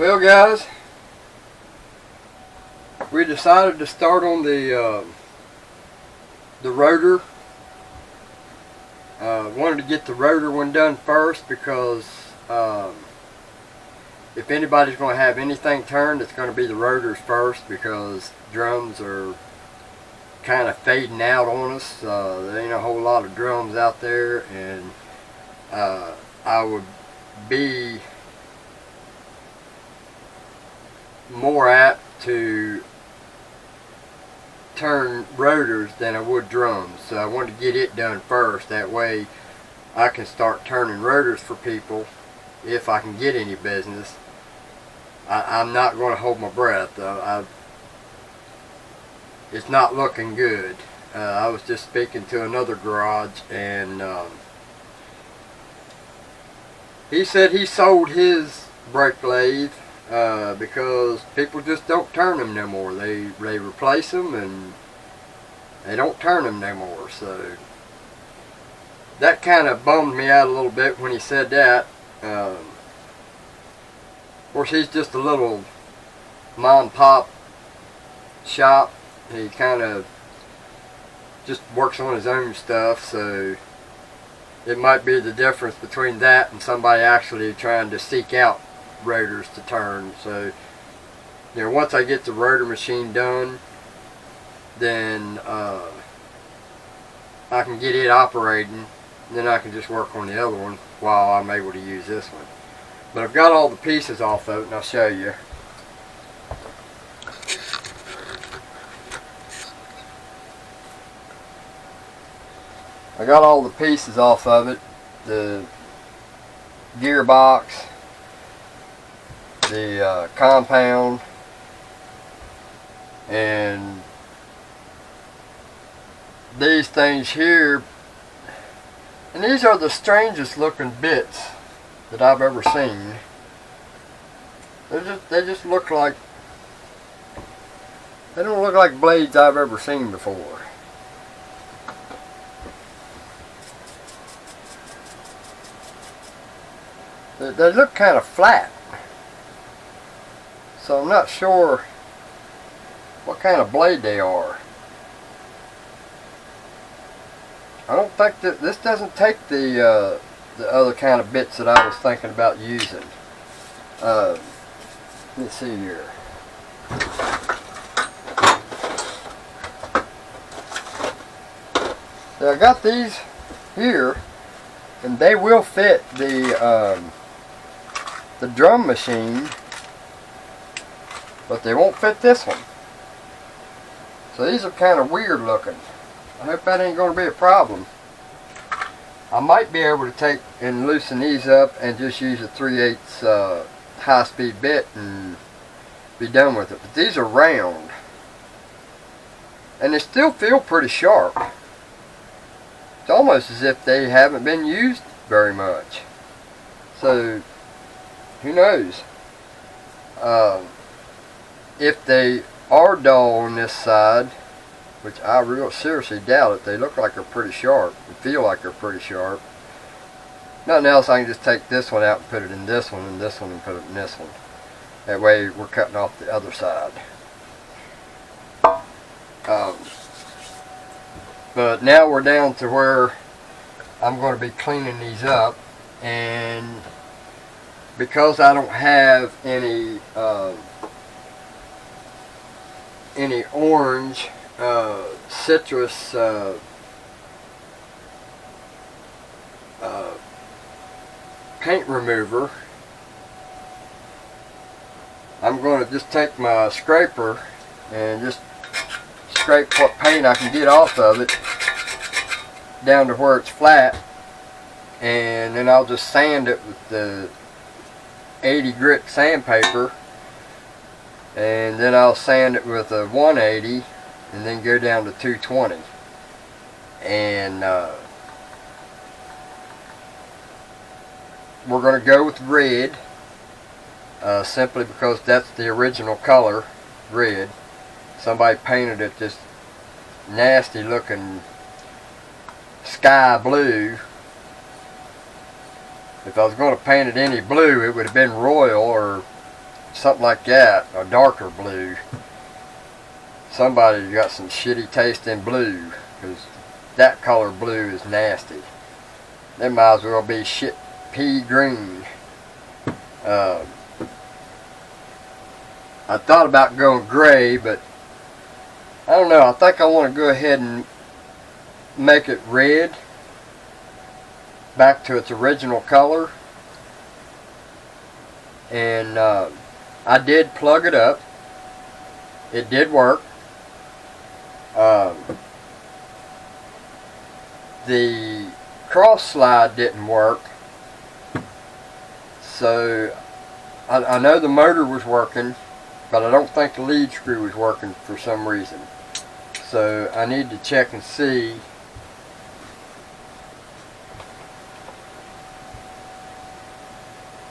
Well, guys, we decided to start on the rotor. Wanted to get the rotor one done first because if anybody's going to have anything turned, it's going to be the rotors first, because drums are kind of fading out on us. There ain't a whole lot of drums out there, and I would be more apt to turn rotors than I would drums. So I wanted to get it done first. That way I can start turning rotors for people if I can get any business. I'm not going to hold my breath. It's not looking good. I was just speaking to another garage, and he said he sold his brake lathe because people just don't turn them no more. They replace them and they don't turn them no more. So that kind of bummed me out a little bit when he said that. Of course, he's just a little mom and pop shop. He kind of just works on his own stuff, so it might be the difference between that and somebody actually trying to seek out rotors to turn. So, you know, once I get the rotor machine done, then I can get it operating. Then I can just work on the other one while I'm able to use this one. But I've got all the pieces off of it, and I'll show you. I got all the pieces off of it. The gearbox, the compound, and these things here. And these are the strangest looking bits that I've ever seen. They just look like, they don't look like blades I've ever seen before. They look kind of flat, so I'm not sure what kind of blade they are. I don't think that this doesn't take the other kind of bits that I was thinking about using. Let's see here. So I got these here, and they will fit the drum machine, but they won't fit this one. So these are kind of weird looking. I hope that ain't going to be a problem. I might be able to take and loosen these up and just use a 3/8 high-speed bit and be done with it. But these are round, and they still feel pretty sharp. It's almost as if they haven't been used very much. So who knows? If they are dull on this side, which I real seriously doubt it, they look like they're pretty sharp. They feel like they're pretty sharp. Nothing else, I can just take this one out and put it in this one, and this one and put it in this one. That way we're cutting off the other side. But now we're down to where I'm going to be cleaning these up, and because I don't have any orange citrus paint remover, I'm going to just take my scraper and just scrape what paint I can get off of it down to where it's flat, and then I'll just sand it with the 80 grit sandpaper, and then I'll sand it with a 180 and then go down to 220. And we're going to go with red, simply because that's the original color, red. Somebody painted it this nasty looking sky blue. If I was going to paint it any blue, it would have been royal or something like that, a darker blue, somebody's got some shitty taste in blue, because that color blue is nasty. They might as well be shit pea green. I thought about going gray, but I don't know. I think I want to go ahead and make it red, back to its original color. And I did plug it up. It did work. The cross slide didn't work, so I know the motor was working, but I don't think the lead screw was working for some reason. So I need to check and see.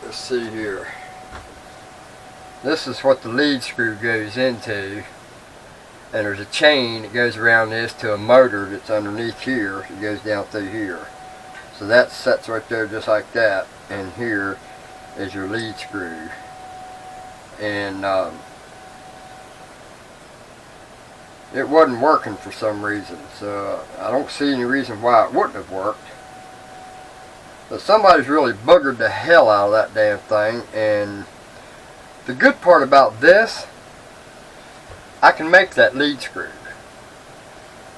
Let's see here. This is what the lead screw goes into, and there's a chain that goes around this to a motor that's underneath here. It goes down through here. So that sets right there just like that, and here is your lead screw. And it wasn't working for some reason, so I don't see any reason why it wouldn't have worked. But somebody's really boogered the hell out of that damn thing. And the good part about this, I can make that lead screw,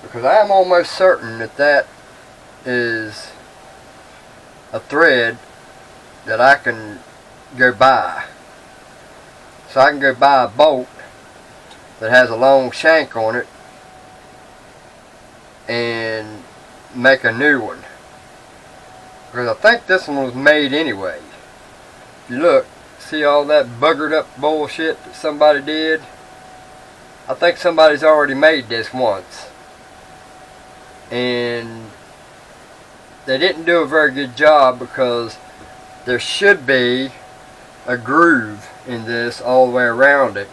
because I am almost certain that that is a thread that I can go buy. So I can go buy a bolt that has a long shank on it and make a new one, because I think this one was made anyway. If you look, see all that buggered up bullshit that somebody did? I think somebody's already made this once, and they didn't do a very good job, because there should be a groove in this all the way around it,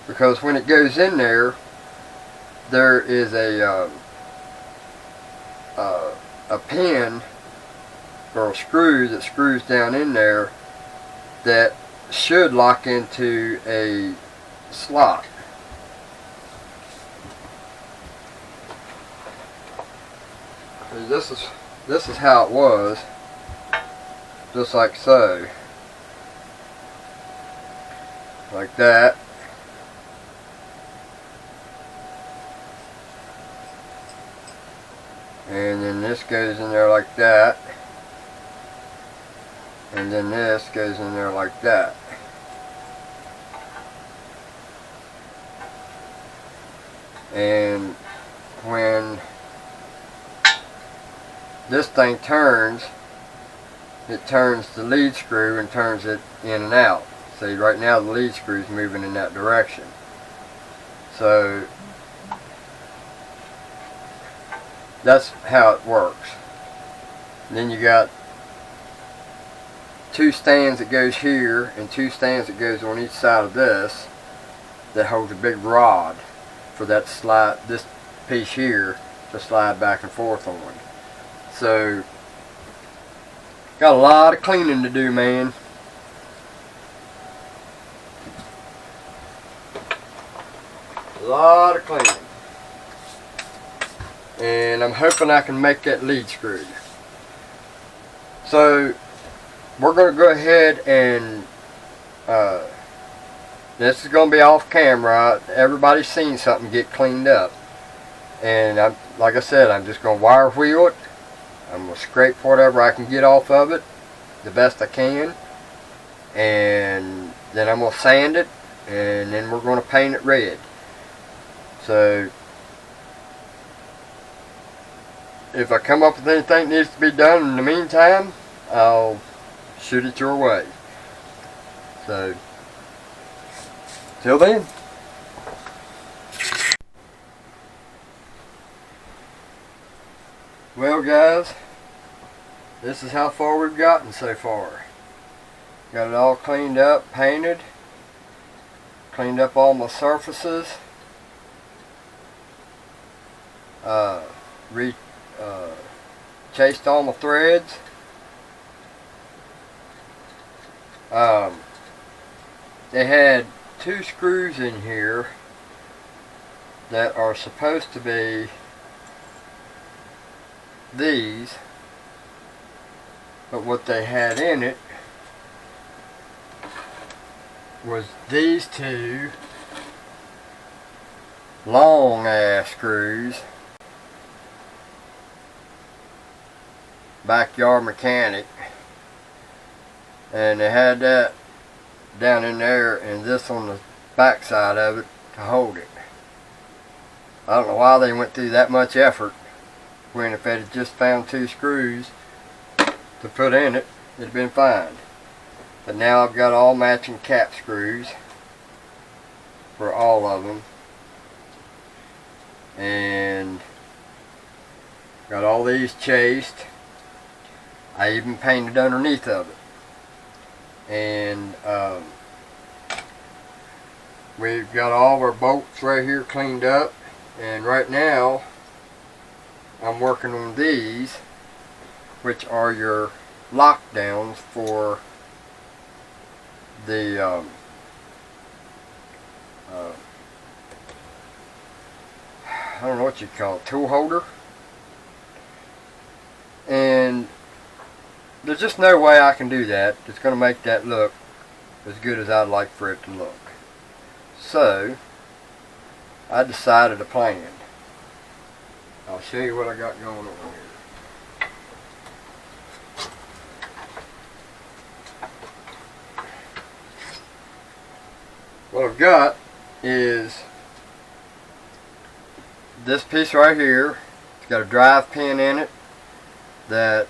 because when it goes in there, there is a pin or a screw that screws down in there that should lock into a slot. This is how it was, just like so, like that. And then this goes in there like that, and then this goes in there like that. And when this thing turns, it turns the lead screw and turns it in and out. See, right now the lead screw is moving in that direction. So that's how it works. And then you got two stands that goes here and two stands that goes on each side of this that holds a big rod for that slide, this piece here, to slide back and forth on. So got a lot of cleaning to do, man. A lot of cleaning. And I'm hoping I can make that lead screw. So we're going to go ahead and this is going to be off camera. Everybody's seen something get cleaned up, and like I said, I'm just going to wire wheel it. I'm going to scrape whatever I can get off of it the best I can, and then I'm going to sand it, and then we're going to paint it red. So if I come up with anything that needs to be done in the meantime, I'll shoot it your way. So till then. Well, guys, this is how far we've gotten so far. Got it all cleaned up, painted, cleaned up all my surfaces, chased all my threads. they had 2 screws in here that are supposed to be these, but what they had in it was these 2 long ass screws. Backyard mechanic, and they had that down in there and this on the back side of it to hold it. I don't know why they went through that much effort when if they had just found 2 screws to put in it, it'd been fine. But now I've got all matching cap screws for all of them, and got all these chased. I even painted underneath of it, and we've got all of our bolts right here cleaned up, and right now I'm working on these, which are your lockdowns for the I don't know what you call it, tool holder. And there's just no way I can do that that's going to make that look as good as I'd like for it to look. So I decided a plan. I'll show you what I got going on here. What I've got is this piece right here. It's got a drive pin in it that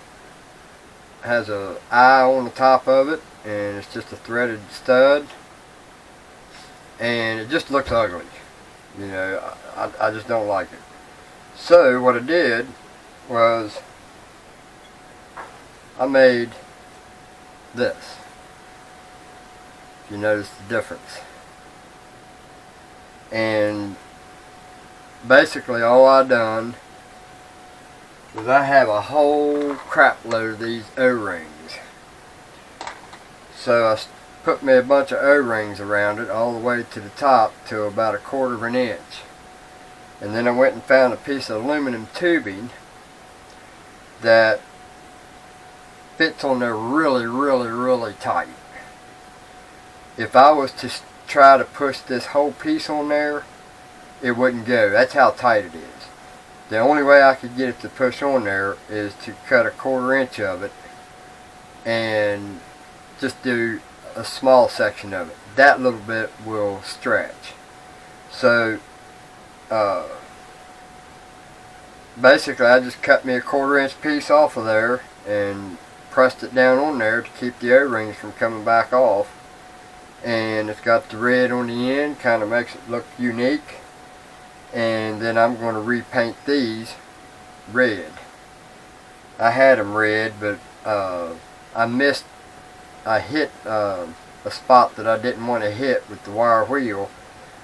has a eye on the top of it, and it's just a threaded stud, and it just looks ugly. You know, I just don't like it. So what I did was I made this. If you notice the difference. And basically all I done was I have a whole crap load of these O-rings. So I put me a bunch of O-rings around it all the way to the top to about 1/4 of an inch. And then I went and found a piece of aluminum tubing that fits on there really, really, really tight. If I was to try to push this whole piece on there, it wouldn't go. That's how tight it is. The only way I could get it to push on there is to cut 1/4 inch of it and just do a small section of it. That little bit will stretch. So basically I just cut me a 1/4 inch piece off of there and pressed it down on there to keep the O-rings from coming back off. And it's got the red on the end, kind of makes it look unique. And then I'm going to repaint these red. I had them red, but I hit a spot that I didn't want to hit with the wire wheel.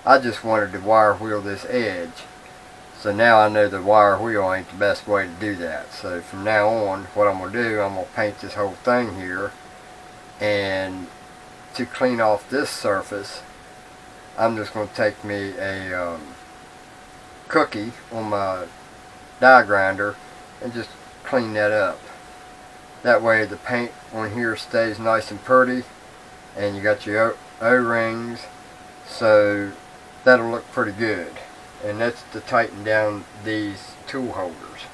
I just wanted to wire wheel this edge. So now I know the wire wheel ain't the best way to do that. So from now on, what I'm going to do, I'm going to paint this whole thing here. And to clean off this surface, I'm just going to take me a cookie on my die grinder and just clean that up. That way the paint on here stays nice and pretty, and you got your O-rings, so that'll look pretty good. And that's to tighten down these tool holders.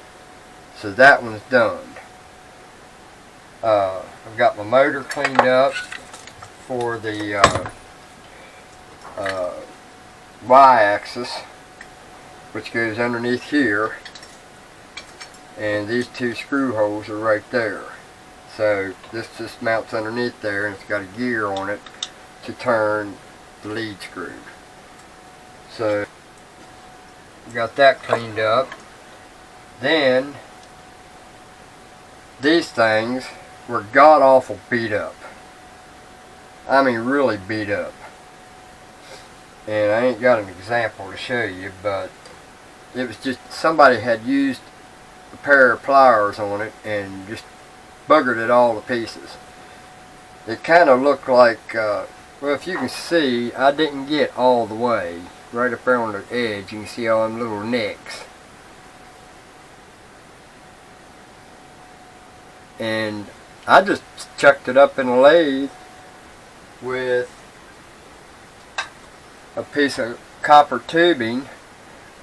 So that one's done. I've got my motor cleaned up for the Y-axis, which goes underneath here, and these 2 screw holes are right there. So this just mounts underneath there, and it's got a gear on it to turn the lead screw. So got that cleaned up. Then these things were god awful beat up. I mean really beat up. And I ain't got an example to show you, but it was just somebody had used a pair of pliers on it and just buggered it all to pieces. It kind of looked like Well, if you can see, I didn't get all the way. Right up there on the edge, you can see all them little nicks. And I just chucked it up in a lathe with a piece of copper tubing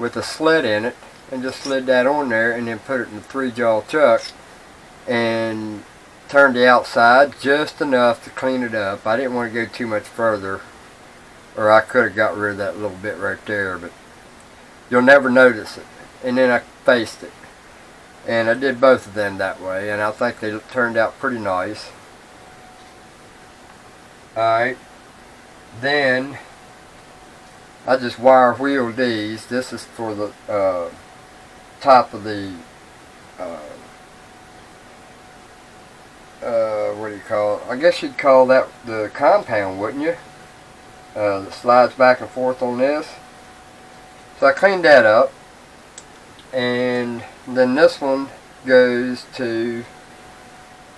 with a slit in it, and just slid that on there, and then put it in a 3-jaw chuck and turned the outside just enough to clean it up. I didn't want to go too much further, or I could have got rid of that little bit right there, but you'll never notice it. And then I faced it, and I did both of them that way, and I think they turned out pretty nice. Alright, then I just wire wheeled these. This is for the top of the what do you call it? I guess you'd call that the compound, wouldn't you? That slides back and forth on this. So I cleaned that up, and then this one goes to,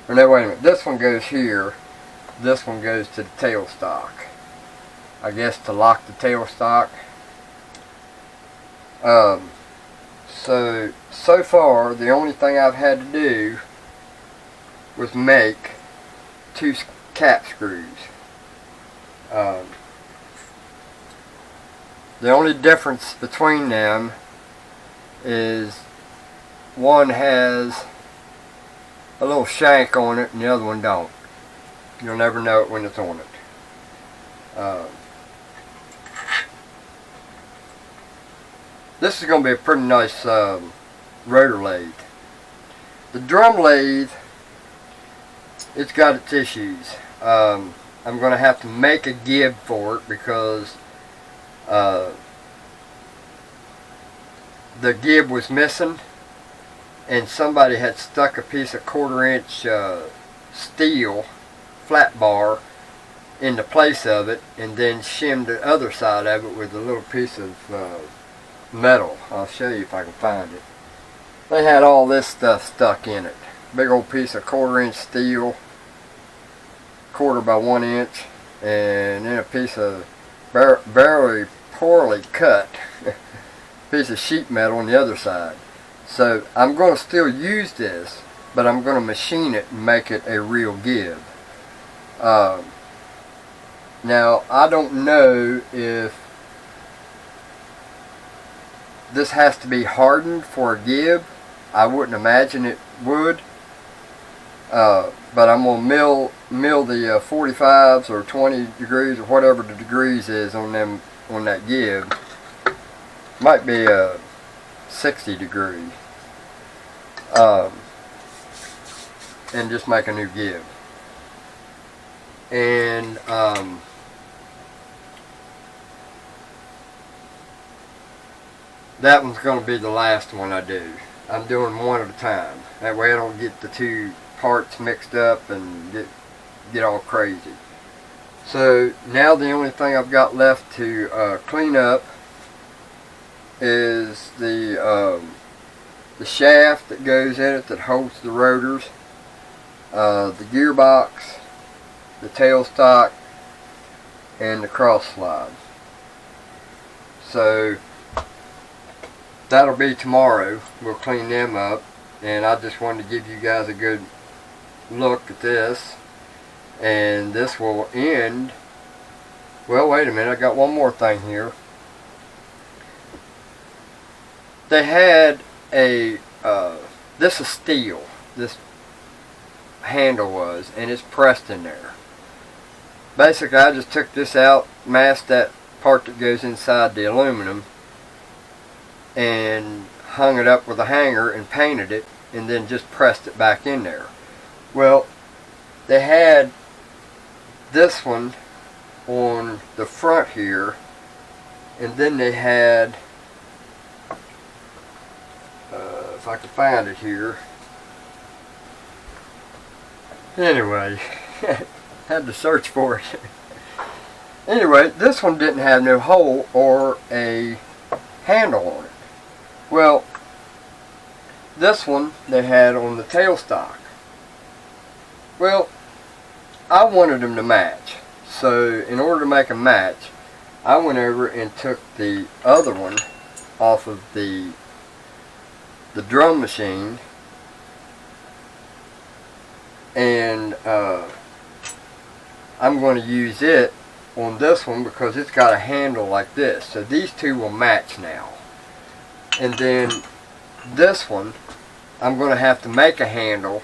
or no, wait a minute, this one goes here, this one goes to the tailstock, I guess, to lock the tailstock. So far the only thing I've had to do was make 2 cap screws. The only difference between them is one has a little shank on it and the other one don't. You'll never know it when it's on it. This is going to be a pretty nice rotor lathe. The drum lathe, it's got its issues. I'm going to have to make a gib for it because the gib was missing, and somebody had stuck a piece of 1/4-inch steel flat bar in the place of it, and then shimmed the other side of it with a little piece of metal. I'll show you if I can find it. They had all this stuff stuck in it. Big old piece of 1/4-inch steel, 1/4 by 1 inch, and then a piece of very poorly cut piece of sheet metal on the other side. So I'm going to still use this, but I'm going to machine it and make it a real gib. Now I don't know if this has to be hardened for a gib. I wouldn't imagine it would. But I'm going to mill the 45s or 20 degrees or whatever the degrees is on them, on that gib. Might be a 60 degree. And just make a new gib. And that one's going to be the last one I do. I'm doing one at a time. That way I don't get the 2 parts mixed up and get all crazy. So now the only thing I've got left to clean up is the shaft that goes in it that holds the rotors, the gearbox, the tailstock, and the cross slide. So that'll be tomorrow. We'll clean them up, and I just wanted to give you guys a good look at this, and this will end. Well, wait a minute, I got one more thing here. They had a this is steel, this handle was, and it's pressed in there. Basically I just took this out, masked that part that goes inside the aluminum, and hung it up with a hanger and painted it, and then just pressed it back in there. Well, they had this one on the front here, and then they had, if I can find it here, anyway, had to search for it. Anyway, this one didn't have no hole or a handle on it. Well, this one they had on the tailstock. Well, I wanted them to match, So in order to make a match, I went over and took the other one off of the drum machine, and I'm going to use it on this one because it's got a handle like this. So these two will match now. And then this one, I'm going to have to make a handle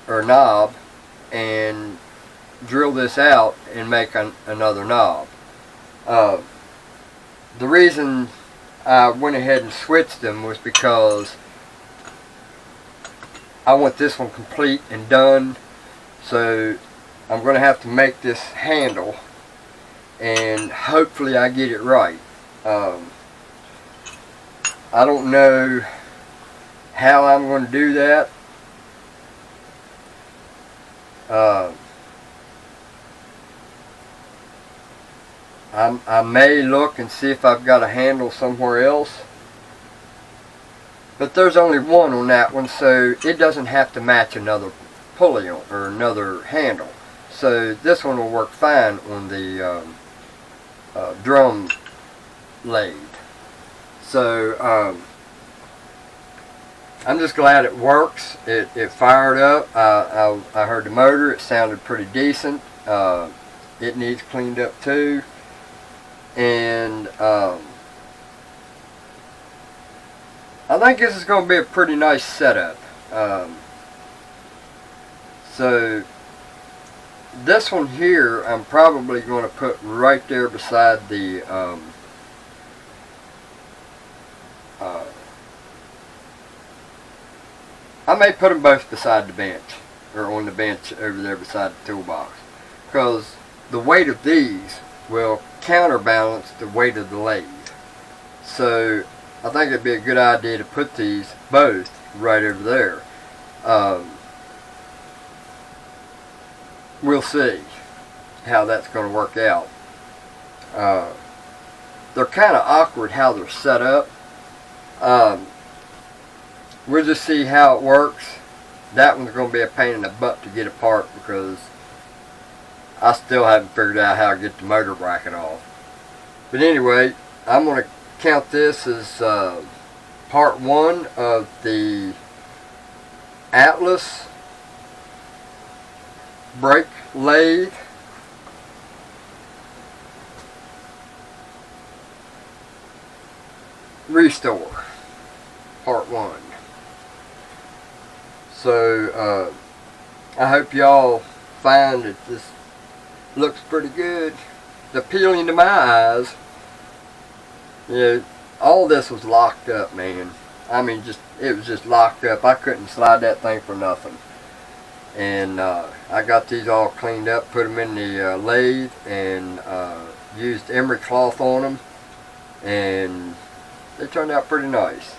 or knob and drill this out and make another knob. The reason I went ahead and switched them was because I want this one complete and done. So I'm going to have to make this handle, and hopefully I get it right. I don't know how I'm going to do that. I may look and see if I've got a handle somewhere else, but there's only one on that one, so it doesn't have to match another pulley or another handle. So this one will work fine on the drum lathe. So I'm just glad it works. It fired up. I heard the motor. It sounded pretty decent. It needs cleaned up too. And I think this is going to be a pretty nice setup. So this one here I'm probably going to put right there beside the I may put them both beside the bench, or on the bench over there beside the toolbox, because the weight of these will counterbalance the weight of the lathe. So I think it'd be a good idea to put these both right over there. We'll see how that's going to work out. They're kind of awkward how they're set up. We'll just see how it works. That one's going to be a pain in the butt to get apart because I still haven't figured out how to get the motor bracket off. But anyway, I'm going to count this as part one of the Atlas brake lathe. Restore, part one. So I hope y'all find that this looks pretty good. The appealing to my eyes. You know, all this was locked up, man. I mean, it was just locked up. I couldn't slide that thing for nothing. And I got these all cleaned up, put them in the lathe, and used emery cloth on them, and they turned out pretty nice.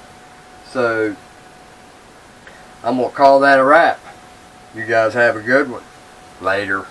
So I'm going to call that a wrap. You guys have a good one. Later.